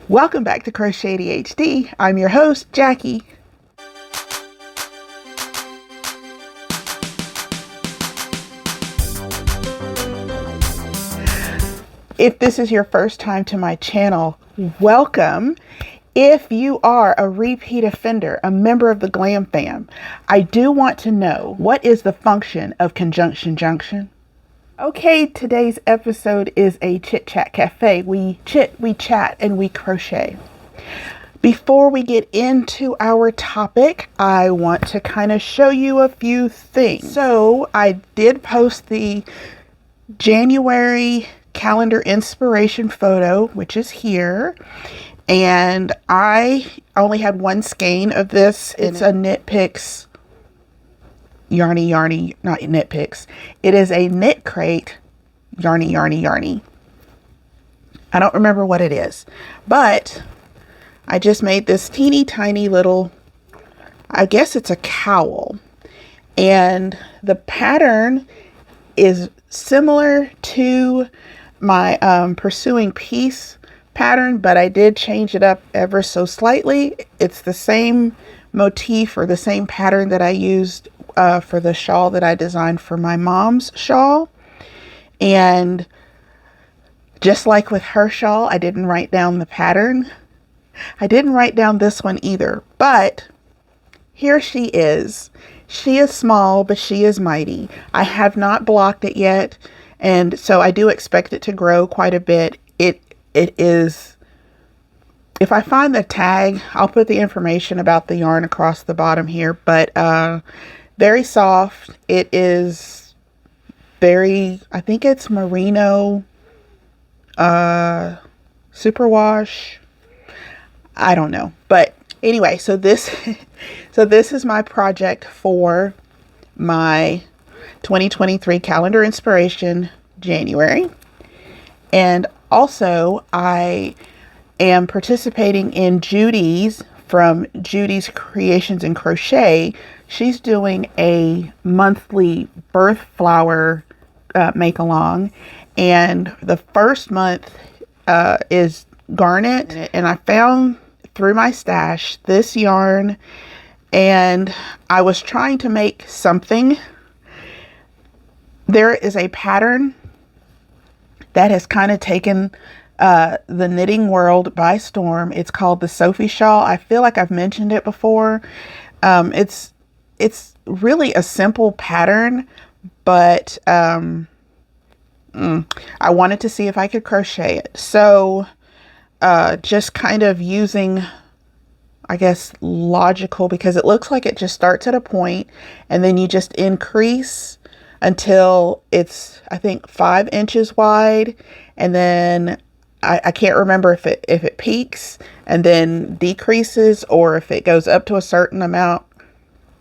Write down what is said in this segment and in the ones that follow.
Welcome back to Crochet ADHD. I'm your host, Jackie. If this is your first time to my channel, welcome. If you are a repeat offender, a member of the GlamFam, I do want to know, what is the function of conjunction junction? Okay, today's episode is a Chit-Chat Cafe. We chit, we chat, and we crochet. Before we get into our topic, I want to kind of show you a few things. So I did post the January calendar inspiration photo, which is here. And I only had one skein of this. It's a Knit Picks yarny, not Knit Picks. It is a Knit Crate yarny. I don't remember what it is, but I just made this teeny tiny little, I guess it's a cowl. And the pattern is similar to my Pursuing Peace pattern, but I did change it up ever so slightly. It's the same motif or the same pattern that I used for the shawl that I designed for my mom's shawl. And just like with her shawl, I didn't write down the pattern. I didn't write down this one either, but here she is. She is small, but she is mighty. I have not blocked it yet, and so I do expect it to grow quite a bit. It is, if I find the tag, I'll put the information about the yarn across the bottom here, but very soft. It is very, I think it's merino superwash. I don't know, but anyway, so this is my project for my 2023 calendar inspiration January. And also I am participating in Judy's, from Judy's Creations and Crochet. She's doing a monthly birth flower make along, and the first month is garnet. And I found through my stash this yarn, and I was trying to make something. There is a pattern that has kind of taken the knitting world by storm. It's called the Sophie shawl. I feel like I've mentioned it before. It's really a simple pattern, but I wanted to see if I could crochet it. So just kind of using, I guess, logical, because it looks like it just starts at a point and then you just increase until it's, I think, 5 inches wide, and then I can't remember if it peaks and then decreases, or if it goes up to a certain amount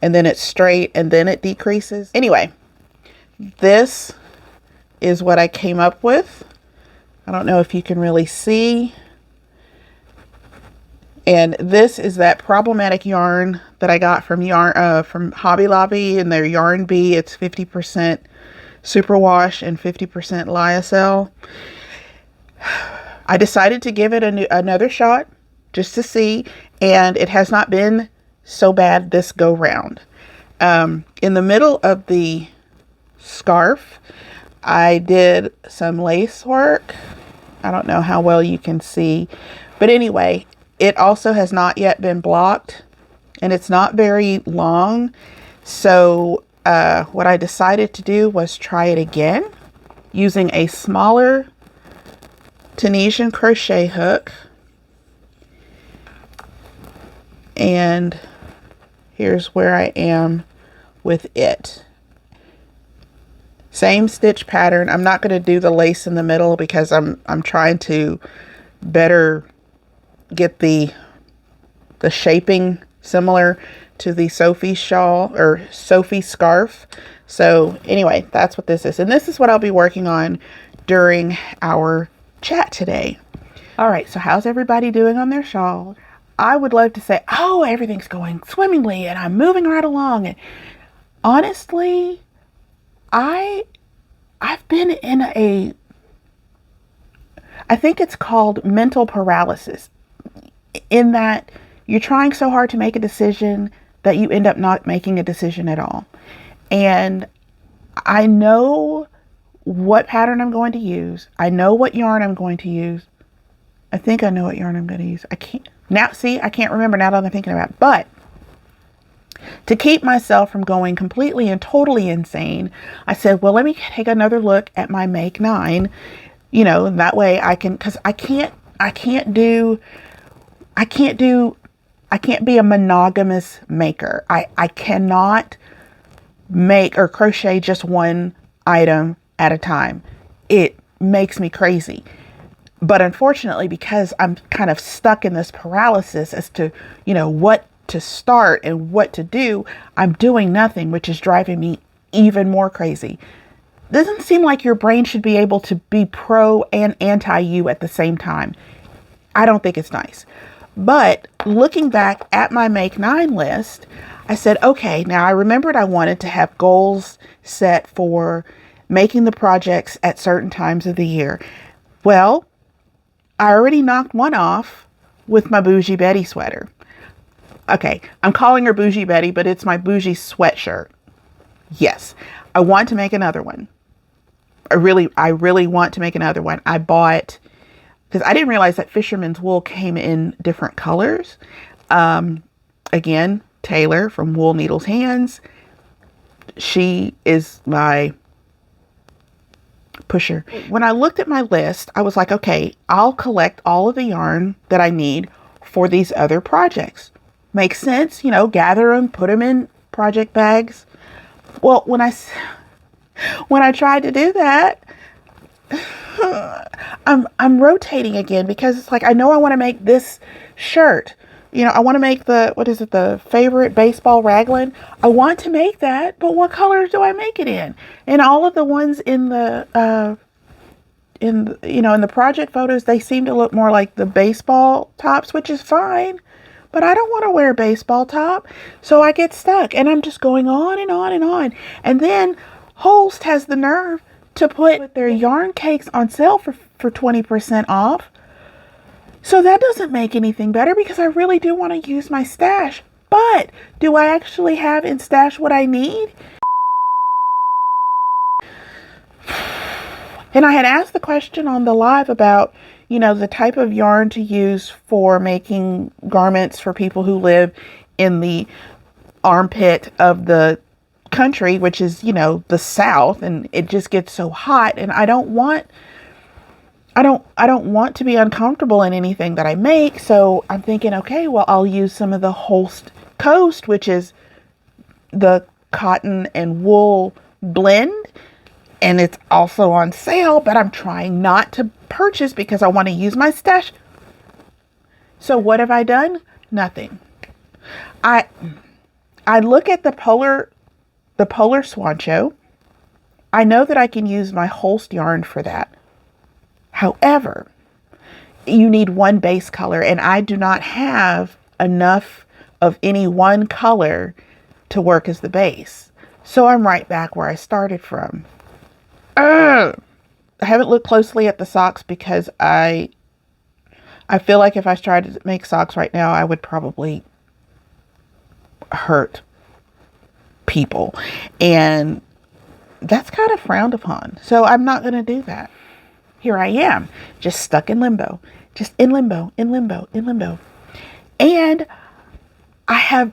and then it's straight and then it decreases. Anyway, this is what I came up with. I don't know if you can really see. And this is that problematic yarn that I got from from Hobby Lobby and their Yarn Bee. It's 50% superwash and 50% lyocell. I decided to give it another shot just to see, and it has not been so bad this go round. In the middle of the scarf, I did some lace work. I don't know how well you can see, but anyway, it also has not yet been blocked, and it's not very long. So what I decided to do was try it again using a smaller Tunisian crochet hook. And here's where I am with it. Same stitch pattern. I'm not going to do the lace in the middle because I'm trying to better get the shaping similar to the Sophie shawl or Sophie scarf. So anyway, that's what this is. And this is what I'll be working on during our chat today. All right, so how's everybody doing on their shawl? I would love to say, oh, everything's going swimmingly and I'm moving right along. And honestly, I've been in I think it's called mental paralysis. in that you're trying so hard to make a decision that you end up not making a decision at all. And I know what pattern I'm going to use. I know what yarn I'm going to use. I think I know what yarn I'm going to use. I can't remember now that I'm thinking about it. But to keep myself from going completely and totally insane, I said, well, let me take another look at my Make 9, that way I can, because I can't be a monogamous maker. I cannot make or crochet just one item at a time. It makes me crazy. But unfortunately, because I'm kind of stuck in this paralysis as to, what to start and what to do, I'm doing nothing, which is driving me even more crazy. Doesn't seem like your brain should be able to be pro and anti you at the same time. I don't think it's nice. But looking back at my Make 9 list, I said, okay, now I remembered I wanted to have goals set for making the projects at certain times of the year. Well, I already knocked one off with my Bougie Betty sweater. Okay, I'm calling her Bougie Betty, but it's my bougie sweatshirt. Yes, I want to make another one. I really want to make another one. I bought, because I didn't realize that fisherman's wool came in different colors. Again, Taylor from Wool Needles Hands. She is my pusher. When I looked at my list, I was like, okay, I'll collect all of the yarn that I need for these other projects. Makes sense, gather them, put them in project bags. Well, when I tried to do that, I'm rotating again, because it's like, I know I want to make this shirt. I want to make the favorite baseball raglan. I want to make that, but what colors do I make it in? And all of the ones in the in the project photos, they seem to look more like the baseball tops, which is fine, but I don't want to wear a baseball top. So I get stuck, and I'm just going on and on and on. And then Holst has the nerve to put their yarn cakes on sale for 20% off. So that doesn't make anything better, because I really do want to use my stash. But do I actually have in stash what I need? And I had asked the question on the live about, the type of yarn to use for making garments for people who live in the armpit of the country, which is, the South, and it just gets so hot, and I don't want to be uncomfortable in anything that I make. So I'm thinking, okay, well, I'll use some of the Holst Coast, which is the cotton and wool blend. And it's also on sale, but I'm trying not to purchase because I want to use my stash. So what have I done? Nothing. I look at the polar Swancho. I know that I can use my Holst yarn for that. However, you need one base color, and I do not have enough of any one color to work as the base. So I'm right back where I started from. I haven't looked closely at the socks, because I feel like if I tried to make socks right now, I would probably hurt people, and that's kind of frowned upon. So I'm not going to do that. Here I am, just stuck in limbo, just in limbo. And I have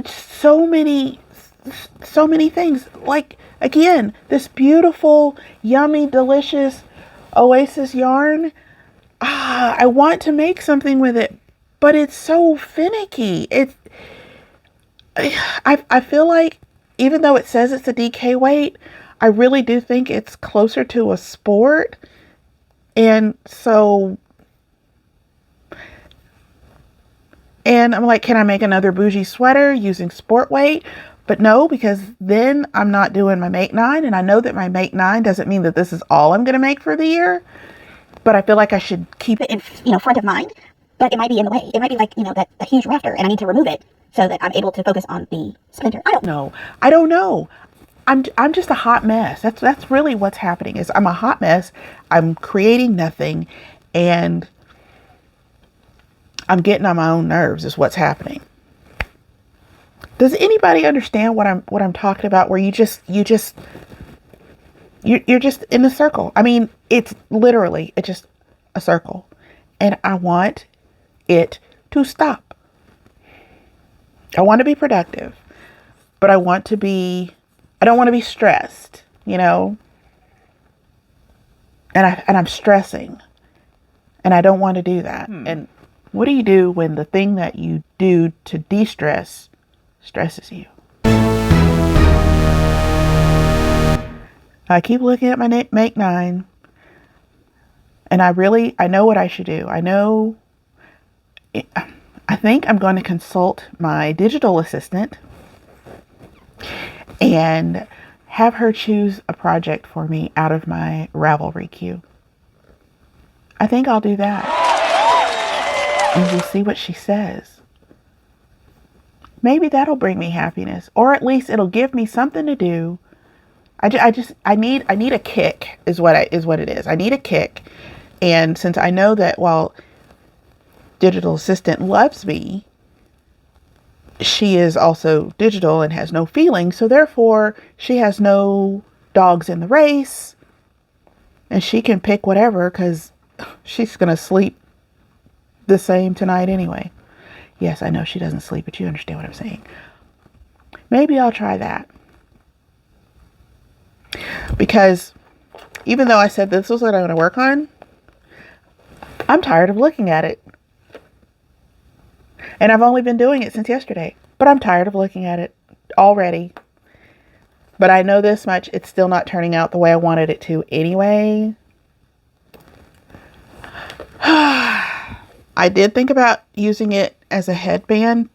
so many things. Like, again, this beautiful, yummy, delicious Oasis yarn. I want to make something with it, but it's so finicky. I feel like, even though it says it's a DK weight, I really do think it's closer to a sport. And so, and I'm like, can I make another bougie sweater using sport weight? But no, because then I'm not doing my Make 9. And I know that my Make 9 doesn't mean that this is all I'm going to make for the year. But I feel like I should keep it in, front of mind. But it might be in the way. It might be like, that huge rafter, and I need to remove it so that I'm able to focus on the splinter. I don't know. I'm just a hot mess. That's really what's happening. Is I'm a hot mess. I'm creating nothing, and I'm getting on my own nerves is what's happening. Does anybody understand what I'm talking about? Where you're just in a circle. I mean, it's just a circle, and I want it to stop. I want to be productive, but I don't want to be stressed, and I'm stressing, and I don't want to do that. And what do you do when the thing that you do to de-stress stresses you? I keep looking at my Make 9, and I know what I should do. I think I'm going to consult my digital assistant and have her choose a project for me out of my Ravelry queue. I think I'll do that. And we'll see what she says. Maybe that'll bring me happiness, or at least it'll give me something to do. I need a kick is what it is. I need a kick. And since I know that while digital assistant loves me, she is also digital and has no feelings. So therefore she has no dogs in the race, and she can pick whatever, because she's going to sleep the same tonight anyway. Yes, I know she doesn't sleep, but you understand what I'm saying. Maybe I'll try that. Because even though I said this was what I'm going to work on, I'm tired of looking at it. And I've only been doing it since yesterday, but I'm tired of looking at it already. But I know this much, it's still not turning out the way I wanted it to anyway. I did think about using it as a headband,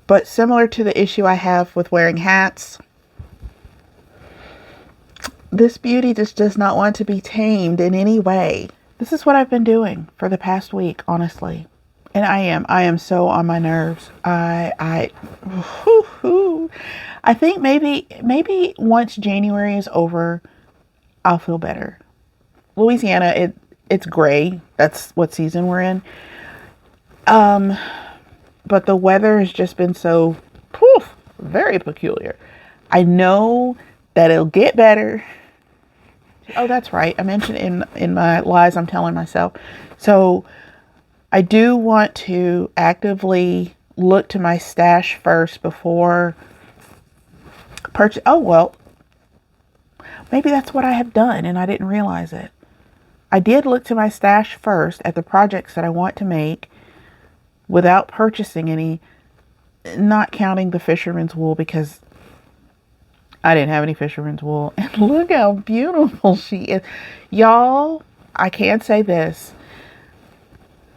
but similar to the issue I have with wearing hats, this beauty just does not want to be tamed in any way. This is what I've been doing for the past week, honestly. And I am so on my nerves. I think maybe once January is over, I'll feel better. Louisiana, it's gray. That's what season we're in. But the weather has just been so very peculiar. I know that it'll get better. Oh, that's right. I mentioned in my lies I'm telling myself. So I do want to actively look to my stash first before purchase. Oh, well, maybe that's what I have done and I didn't realize it. I did look to my stash first at the projects that I want to make without purchasing any, not counting the fisherman's wool, because I didn't have any fisherman's wool. And look how beautiful she is. Y'all, I can't say this.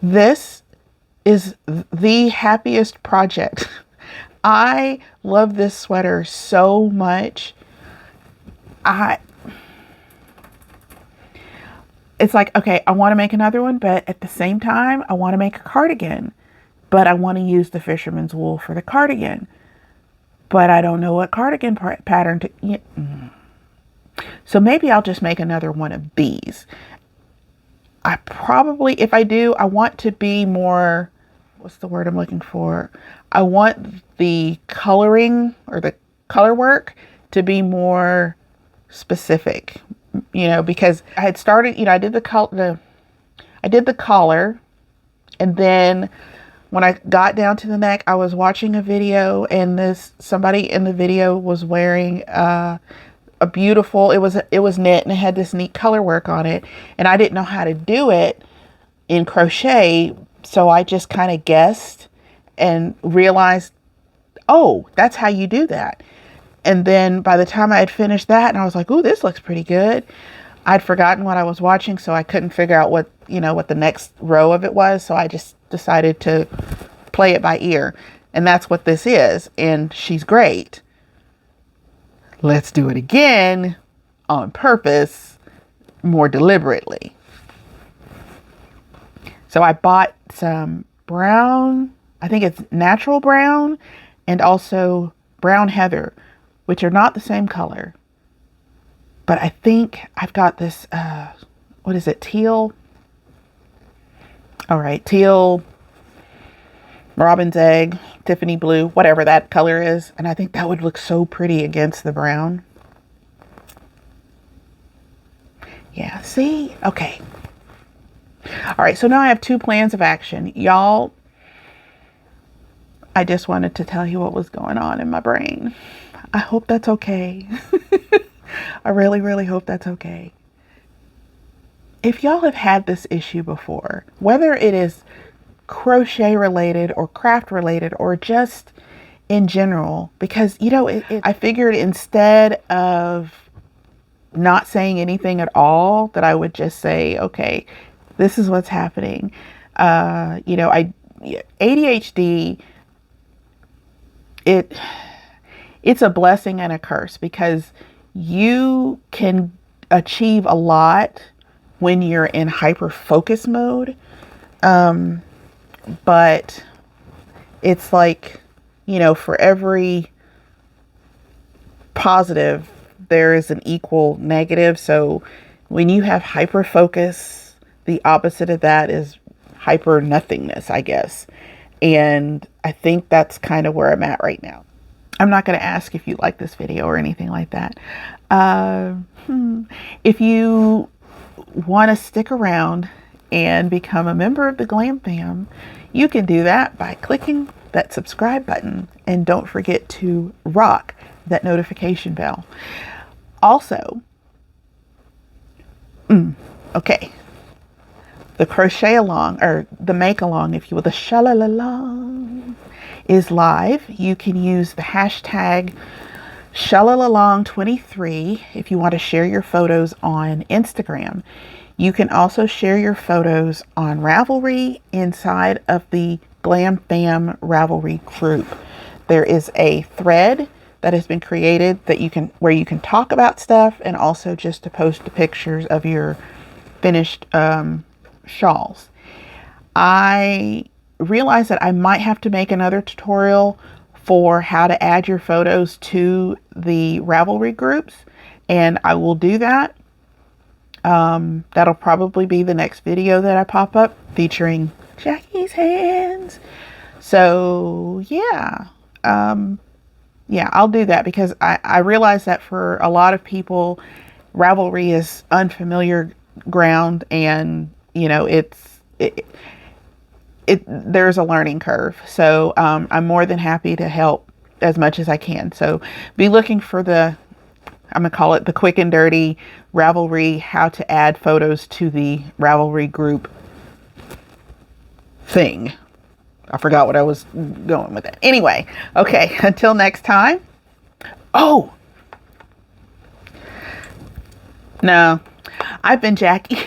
This is the happiest project. I love this sweater so much. It's like, okay, I want to make another one, but at the same time, I want to make a cardigan, but I want to use the fisherman's wool for the cardigan. But I don't know what cardigan pattern to... So maybe I'll just make another one of these. I probably, if I do, I want to be more... What's the word I'm looking for? I want the coloring or the color work to be more specific, because I had started, I did the collar, and then when I got down to the neck, I was watching a video, and somebody in the video was wearing a beautiful, it was knit, and it had this neat color work on it, and I didn't know how to do it in crochet, so I just kind of guessed and realized, oh, that's how you do that. And then by the time I had finished that, and I was like, ooh, this looks pretty good, I'd forgotten what I was watching, so I couldn't figure out what the next row of it was. So I just decided to play it by ear. And that's what this is. And she's great. Let's do it again on purpose, more deliberately. So I bought some brown, I think it's natural brown, and also brown heather, which are not the same color. But I think I've got this, what is it, teal? All right, teal, robin's egg, Tiffany blue, whatever that color is. And I think that would look so pretty against the brown. Yeah, see? Okay. All right, so now I have 2 plans of action. Y'all, I just wanted to tell you what was going on in my brain. I hope that's okay. I really, really hope that's okay. If y'all have had this issue before, whether it is crochet related or craft related or just in general, because, you know, I figured instead of not saying anything at all, that I would just say, okay, this is what's happening. You know, ADHD, it's a blessing and a curse, because you can achieve a lot when you're in hyper focus mode. But it's like, you know, for every positive, there is an equal negative. So when you have hyper focus, the opposite of that is hyper nothingness, I guess. And I think that's kind of where I'm at right now. I'm not going to ask if you like this video or anything like that. If you want to stick around and become a member of the GlamFam, you can do that by clicking that subscribe button, and don't forget to rock that notification bell. Also, okay, the crochet along, or the make along, if you will, the shalalong is live. You can use the hashtag shalalong23 if you want to share your photos on Instagram. You can also share your photos on Ravelry inside of the GlamFam Ravelry group. There is a thread that has been created that where you can talk about stuff, and also just to post the pictures of your finished shawls. I realized that I might have to make another tutorial for how to add your photos to the Ravelry groups, and I will do that. That'll probably be the next video that I pop up featuring Jackie's hands. So yeah, yeah, I'll do that, because I realize that for a lot of people, Ravelry is unfamiliar ground, and you know, there's a learning curve. So I'm more than happy to help as much as I can. So be looking for I'm gonna call it the quick and dirty Ravelry how to add photos to the Ravelry group thing. I forgot what I was going with it. Anyway, okay, until next time. Oh, no, I've been Jackie.